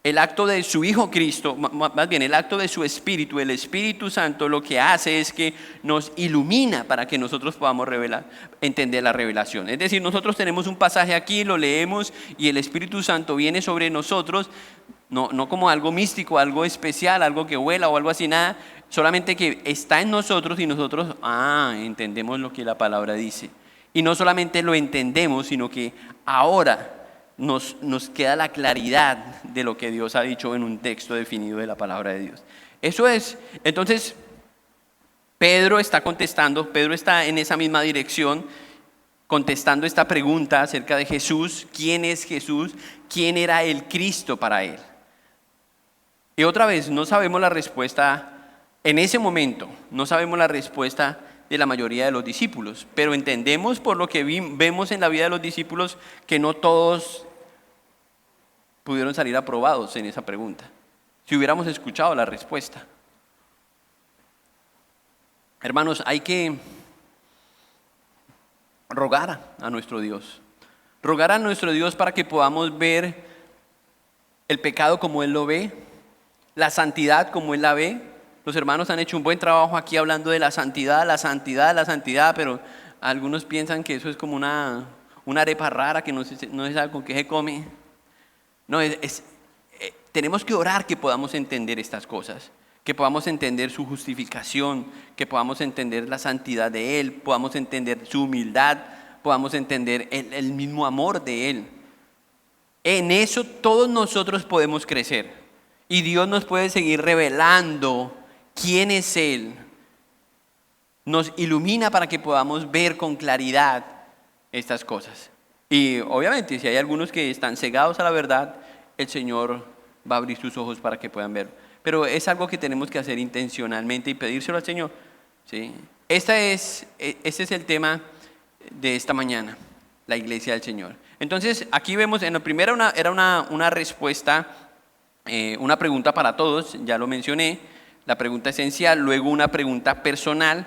El acto de su Hijo Cristo, más bien el acto de su Espíritu, el Espíritu Santo, lo que hace es que nos ilumina para que nosotros podamos entender la revelación. Es decir, nosotros tenemos un pasaje aquí, lo leemos y el Espíritu Santo viene sobre nosotros, no como algo místico, algo especial, algo que vuela o algo así, nada, solamente que está en nosotros y nosotros, entendemos lo que la palabra dice. Y no solamente lo entendemos, sino que ahora nos queda la claridad de lo que Dios ha dicho en un texto definido de la palabra de Dios. Eso es. Entonces, Pedro está contestando, Pedro está en esa misma dirección, contestando esta pregunta acerca de Jesús. ¿Quién es Jesús? ¿Quién era el Cristo para él? Y otra vez, no sabemos la respuesta en ese momento, no sabemos la respuesta de la mayoría de los discípulos, pero entendemos por lo que vemos en la vida de los discípulos que no todos pudieron salir aprobados en esa pregunta, si hubiéramos escuchado la respuesta. Hermanos, hay que rogar a nuestro Dios, para que podamos ver el pecado como Él lo ve, la santidad como Él la ve. Los hermanos han hecho un buen trabajo aquí hablando de la santidad, pero algunos piensan que eso es como una arepa rara que no se sabe con qué se come. No, tenemos que orar que podamos entender estas cosas, que podamos entender su justificación, que podamos entender la santidad de Él, podamos entender su humildad, podamos entender el mismo amor de Él. En eso todos nosotros podemos crecer y Dios nos puede seguir revelando quién es Él. Nos ilumina para que podamos ver con claridad estas cosas. Y obviamente si hay algunos que están cegados a la verdad, el Señor va a abrir sus ojos para que puedan ver. Pero es algo que tenemos que hacer intencionalmente y pedírselo al Señor, ¿sí? Este es el tema de esta mañana, la iglesia del Señor. Entonces aquí vemos, en la primera era una respuesta, una pregunta para todos, ya lo mencioné, la pregunta esencial, luego una pregunta personal,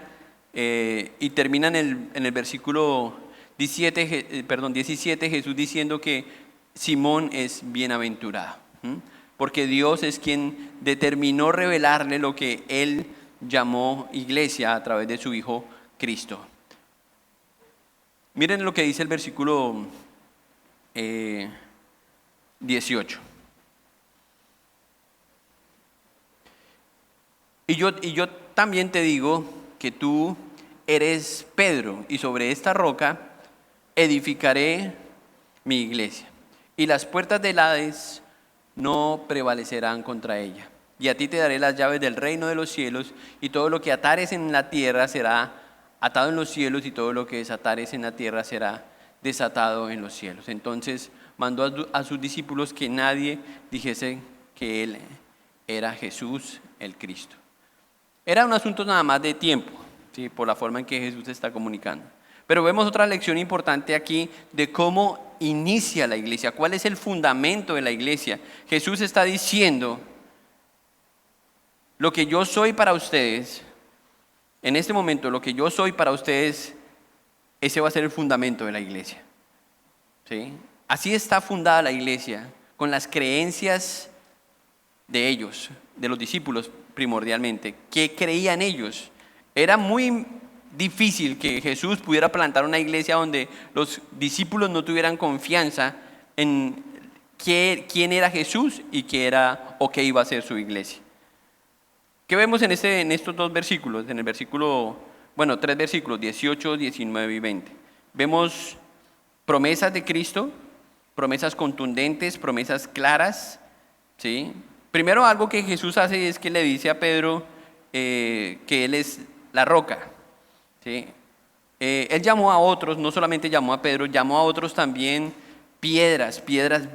y termina en el versículo 17, Jesús diciendo que Simón es bienaventurado, porque Dios es quien determinó revelarle lo que Él llamó iglesia a través de su Hijo Cristo. Miren lo que dice el versículo 18. Y yo también te digo que tú eres Pedro, y sobre esta roca edificaré mi iglesia, y las puertas del Hades no prevalecerán contra ella. Y a ti te daré las llaves del reino de los cielos, y todo lo que atares en la tierra será atado en los cielos, y todo lo que desatares en la tierra será desatado en los cielos. Entonces mandó a sus discípulos que nadie dijese que Él era Jesús el Cristo. Era un asunto nada más de tiempo, ¿sí? Por la forma en que Jesús se está comunicando. Pero vemos otra lección importante aquí de cómo inicia la iglesia, cuál es el fundamento de la iglesia. Jesús está diciendo, lo que yo soy para ustedes, en este momento, lo que yo soy para ustedes, ese va a ser el fundamento de la iglesia, ¿sí? Así está fundada la iglesia, con las creencias de ellos, de los discípulos primordialmente. ¿Qué creían ellos? Era muy difícil que Jesús pudiera plantar una iglesia donde los discípulos no tuvieran confianza en quién era Jesús y qué era o qué iba a ser su iglesia. ¿Qué vemos en estos dos versículos? En el versículo, tres versículos, 18, 19 y 20. Vemos promesas de Cristo, promesas contundentes, promesas claras, ¿sí? Primero, algo que Jesús hace es que le dice a Pedro que Él es la roca, ¿sí? Él llamó a otros, no solamente llamó a Pedro, llamó a otros también piedras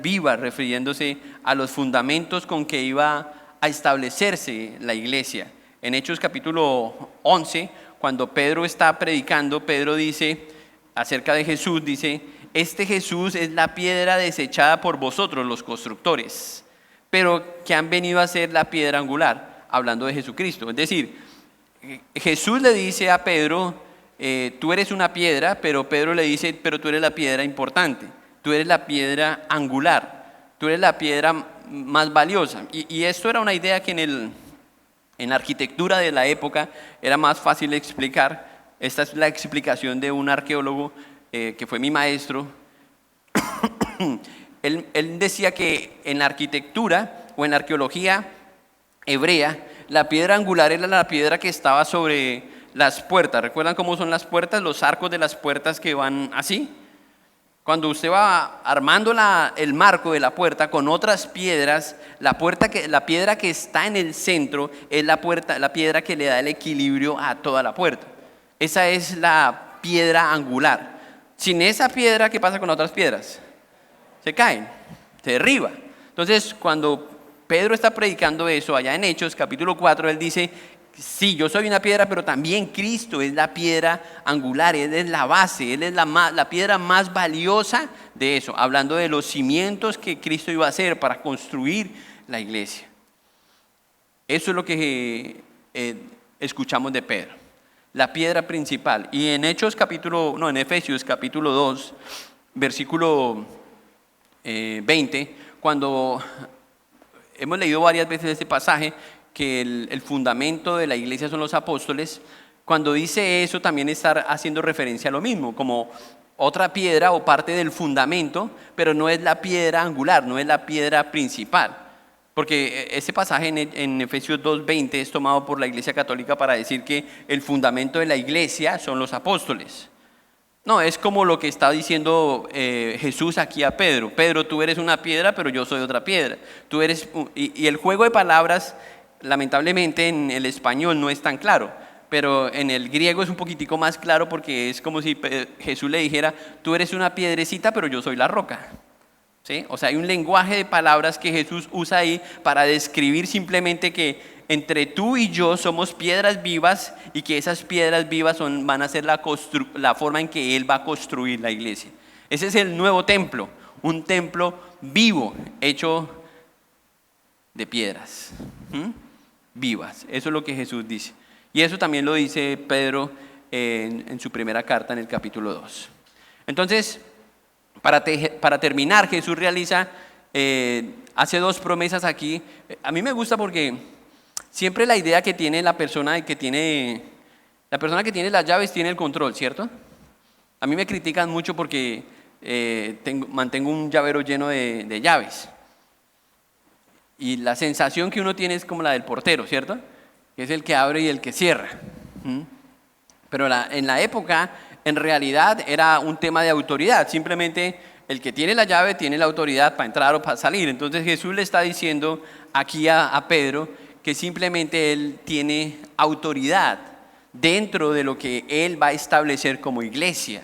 vivas, refiriéndose a los fundamentos con que iba a establecerse la iglesia. En Hechos capítulo 11, cuando Pedro está predicando, Pedro dice acerca de Jesús, dice, este Jesús es la piedra desechada por vosotros los constructores, pero que han venido a ser la piedra angular, hablando de Jesucristo. Es decir, Jesús le dice a Pedro, tú eres una piedra, pero Pedro le dice, pero tú eres la piedra importante, tú eres la piedra angular, tú eres la piedra más valiosa. Y esto era una idea que en la arquitectura de la época era más fácil de explicar. Esta es la explicación de un arqueólogo que fue mi maestro. Él decía que en la arquitectura o en la arqueología hebrea, la piedra angular era la piedra que estaba sobre las puertas. ¿Recuerdan cómo son las puertas? Los arcos de las puertas que van así. Cuando usted va armando el marco de la puerta con otras piedras, la piedra que está en el centro es la piedra que le da el equilibrio a toda la puerta. Esa es la piedra angular. Sin esa piedra, ¿qué pasa con otras piedras? Se caen, se derriba. Entonces, cuando Pedro está predicando eso allá en Hechos, capítulo 4, él dice, sí, yo soy una piedra, pero también Cristo es la piedra angular, Él es la base, Él es la piedra más valiosa de eso, hablando de los cimientos que Cristo iba a hacer para construir la iglesia. Eso es lo que escuchamos de Pedro, la piedra principal. Y en Efesios capítulo 2, versículo 20, cuando hemos leído varias veces este pasaje, que el fundamento de la iglesia son los apóstoles, cuando dice eso también está haciendo referencia a lo mismo, como otra piedra o parte del fundamento, pero no es la piedra angular, no es la piedra principal. Porque ese pasaje en Efesios 2:20 es tomado por la Iglesia Católica para decir que el fundamento de la iglesia son los apóstoles. No, es como lo que está diciendo Jesús aquí a Pedro. Pedro, tú eres una piedra, pero yo soy otra piedra. Y el juego de palabras, lamentablemente en el español no es tan claro, pero en el griego es un poquitico más claro porque es como si Jesús le dijera, tú eres una piedrecita, pero yo soy la roca. ¿Sí? O sea, hay un lenguaje de palabras que Jesús usa ahí para describir simplemente que entre tú y yo somos piedras vivas y que esas piedras vivas van a ser la forma en que Él va a construir la iglesia. Ese es el nuevo templo, un templo vivo, hecho de piedras vivas. Eso es lo que Jesús dice. Y eso también lo dice Pedro en su primera carta en el capítulo 2. Entonces, para terminar, Jesús hace dos promesas aquí. A mí me gusta porque siempre la idea que tiene la persona que tiene las llaves tiene el control, ¿cierto? A mí me critican mucho porque mantengo un llavero lleno de llaves. Y la sensación que uno tiene es como la del portero, ¿cierto? Que es el que abre y el que cierra. Pero en la época, en realidad, era un tema de autoridad. Simplemente el que tiene la llave tiene la autoridad para entrar o para salir. Entonces Jesús le está diciendo aquí a Pedro que simplemente él tiene autoridad dentro de lo que él va a establecer como iglesia.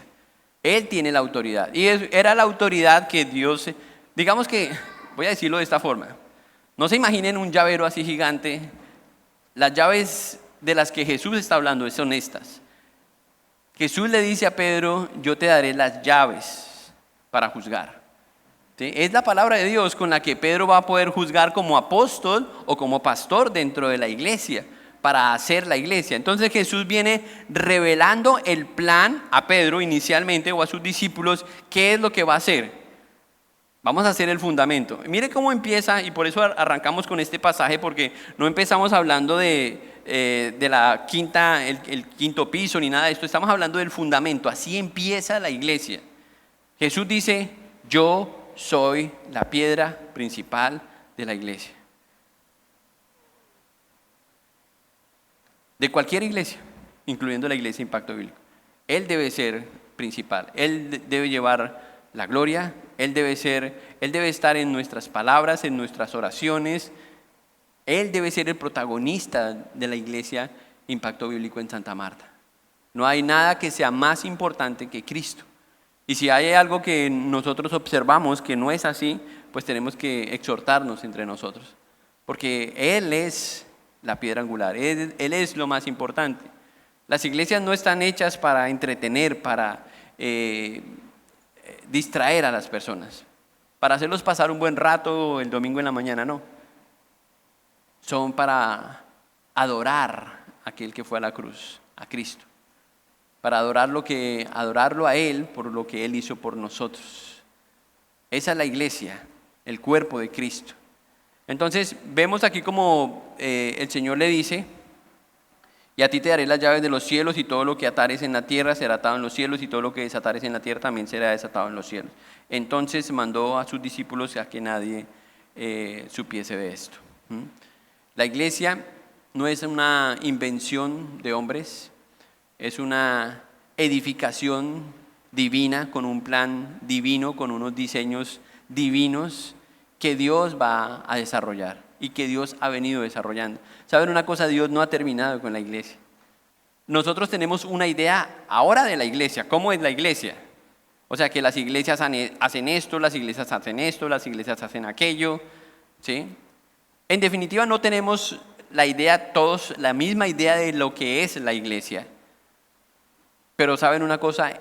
Él tiene la autoridad. Y era la autoridad que Dios, digamos que, voy a decirlo de esta forma, no se imaginen un llavero así gigante. Las llaves de las que Jesús está hablando son estas. Jesús le dice a Pedro, yo te daré las llaves para juzgar. ¿Sí? Es la palabra de Dios con la que Pedro va a poder juzgar como apóstol o como pastor dentro de la iglesia, para hacer la iglesia. Entonces Jesús viene revelando el plan a Pedro inicialmente o a sus discípulos, qué es lo que va a hacer. Vamos a hacer el fundamento. Mire cómo empieza, y por eso arrancamos con este pasaje, porque no empezamos hablando de la el quinto piso ni nada de esto. Estamos hablando del fundamento. Así empieza la iglesia. Jesús dice, yo soy la piedra principal de la iglesia. De cualquier iglesia, incluyendo la iglesia Impacto Bíblico. Él debe ser principal. Él debe llevar la gloria. Él debe estar en nuestras palabras, en nuestras oraciones. Él debe ser el protagonista de la iglesia Impacto Bíblico en Santa Marta. No hay nada que sea más importante que Cristo. Y si hay algo que nosotros observamos que no es así, pues tenemos que exhortarnos entre nosotros. Porque Él es la piedra angular, Él es lo más importante. Las iglesias no están hechas para entretener, para distraer a las personas, para hacerlos pasar un buen rato el domingo en la mañana, no. Son para adorar a aquel que fue a la cruz, a Cristo. Para adorarlo a Él por lo que Él hizo por nosotros. Esa es la iglesia, el cuerpo de Cristo. Entonces vemos aquí como el Señor le dice, y a ti te daré las llaves de los cielos, y todo lo que atares en la tierra será atado en los cielos, y todo lo que desatares en la tierra también será desatado en los cielos. Entonces mandó a sus discípulos a que nadie supiese de esto. La iglesia no es una invención de hombres, es una edificación divina, con un plan divino, con unos diseños divinos que Dios va a desarrollar y que Dios ha venido desarrollando. ¿Saben una cosa? Dios no ha terminado con la iglesia. Nosotros tenemos una idea ahora de la iglesia. ¿Cómo es la iglesia? O sea, que las iglesias hacen esto, las iglesias hacen esto, las iglesias hacen aquello, ¿sí? En definitiva, no tenemos todos la misma idea de lo que es la iglesia. Pero ¿saben una cosa?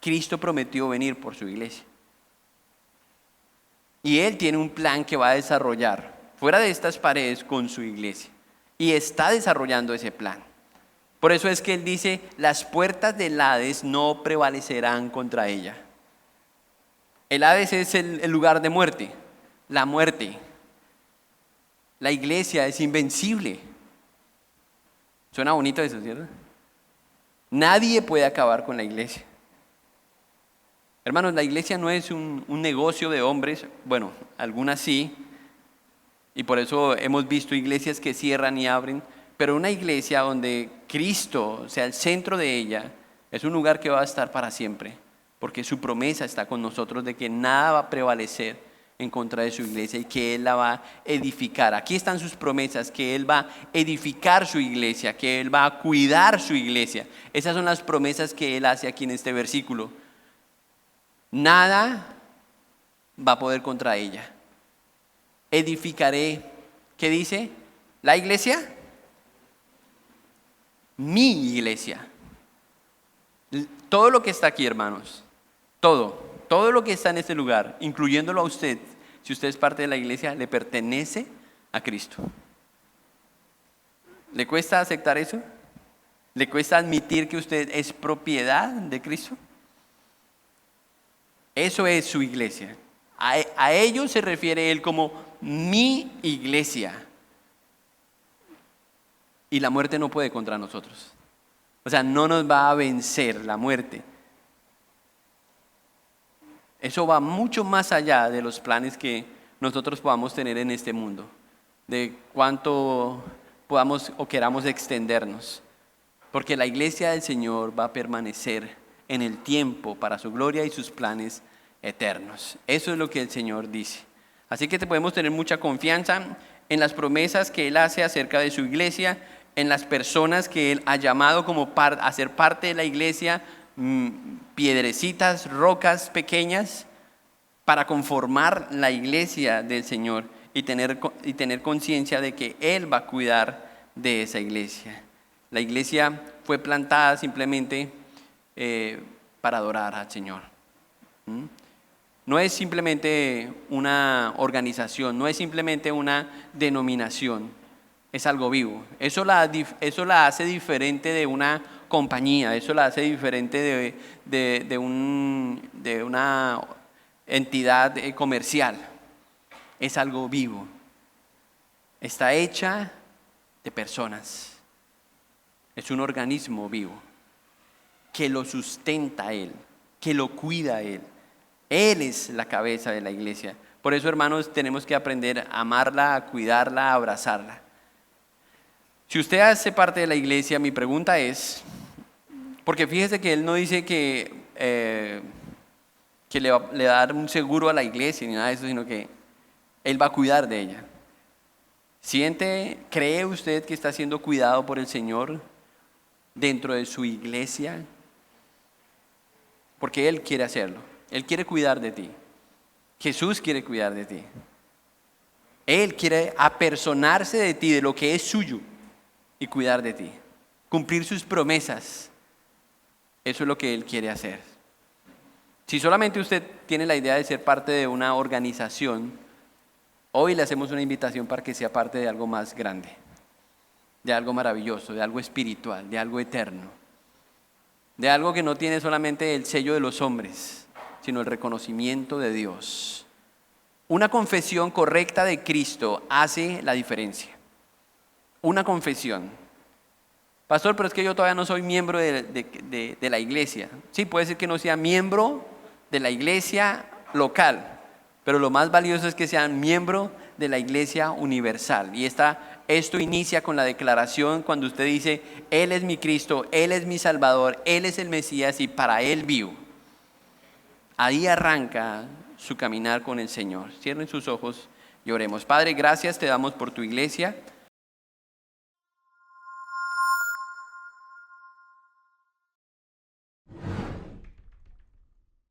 Cristo prometió venir por su iglesia. Y Él tiene un plan que va a desarrollar fuera de estas paredes con su iglesia. Y está desarrollando ese plan. Por eso es que Él dice, las puertas del Hades no prevalecerán contra ella. El Hades es el lugar de muerte, la muerte. La iglesia es invencible. Suena bonito eso, ¿cierto? Nadie puede acabar con la iglesia. Hermanos, la iglesia no es un negocio de hombres, bueno, algunas sí, y por eso hemos visto iglesias que cierran y abren, pero una iglesia donde Cristo sea el centro de ella, es un lugar que va a estar para siempre, porque su promesa está con nosotros de que nada va a prevalecer en contra de su iglesia y que Él la va a edificar. Aquí están sus promesas, que Él va a edificar su iglesia, que Él va a cuidar su iglesia. Esas son las promesas que Él hace aquí en este versículo. Nada va a poder contra ella. Edificaré, ¿qué dice? ¿La iglesia? Mi iglesia. Todo lo que está aquí, hermanos, todo lo que está en este lugar, incluyéndolo a usted, si usted es parte de la iglesia, le pertenece a Cristo. ¿Le cuesta aceptar eso? ¿Le cuesta admitir que usted es propiedad de Cristo? Eso es su iglesia. A ello se refiere Él como mi iglesia. Y la muerte no puede contra nosotros. O sea, no nos va a vencer la muerte. Eso va mucho más allá de los planes que nosotros podamos tener en este mundo, de cuánto podamos o queramos extendernos. Porque la iglesia del Señor va a permanecer en el tiempo para su gloria y sus planes eternos. Eso es lo que el Señor dice. Así que podemos tener mucha confianza en las promesas que Él hace acerca de su iglesia, en las personas que Él ha llamado a ser parte de la iglesia, piedrecitas, rocas pequeñas, para conformar la iglesia del Señor y tener conciencia de que Él va a cuidar de esa iglesia. La iglesia fue plantada simplemente para adorar al Señor. No es simplemente una organización, no es simplemente una denominación, es algo vivo. Eso la hace diferente de una compañía, eso la hace diferente de una entidad comercial. Es algo vivo. Está hecha de personas. Es un organismo vivo que lo sustenta a Él, que lo cuida a Él. Él es la cabeza de la iglesia. Por eso, hermanos, tenemos que aprender a amarla, a cuidarla, a abrazarla. Si usted hace parte de la iglesia, mi pregunta es, porque fíjese que Él no dice que le va a dar un seguro a la iglesia ni nada de eso, sino que Él va a cuidar de ella. ¿Cree usted que está siendo cuidado por el Señor dentro de su iglesia? Porque Él quiere hacerlo. Él quiere cuidar de ti. Jesús quiere cuidar de ti. Él quiere apersonarse de ti, de lo que es suyo, y cuidar de ti. Cumplir sus promesas. Eso es lo que Él quiere hacer. Si solamente usted tiene la idea de ser parte de una organización, hoy le hacemos una invitación para que sea parte de algo más grande, de algo maravilloso, de algo espiritual, de algo eterno, de algo que no tiene solamente el sello de los hombres, sino el reconocimiento de Dios. Una confesión correcta de Cristo hace la diferencia. Una confesión. Pastor, pero es que yo todavía no soy miembro de la iglesia. Sí, puede ser que no sea miembro de la iglesia local, pero lo más valioso es que sean miembro de la iglesia universal. Y esto inicia con la declaración cuando usted dice, Él es mi Cristo, Él es mi Salvador, Él es el Mesías y para Él vivo. Ahí arranca su caminar con el Señor. Cierren sus ojos y oremos. Padre, gracias te damos por tu iglesia.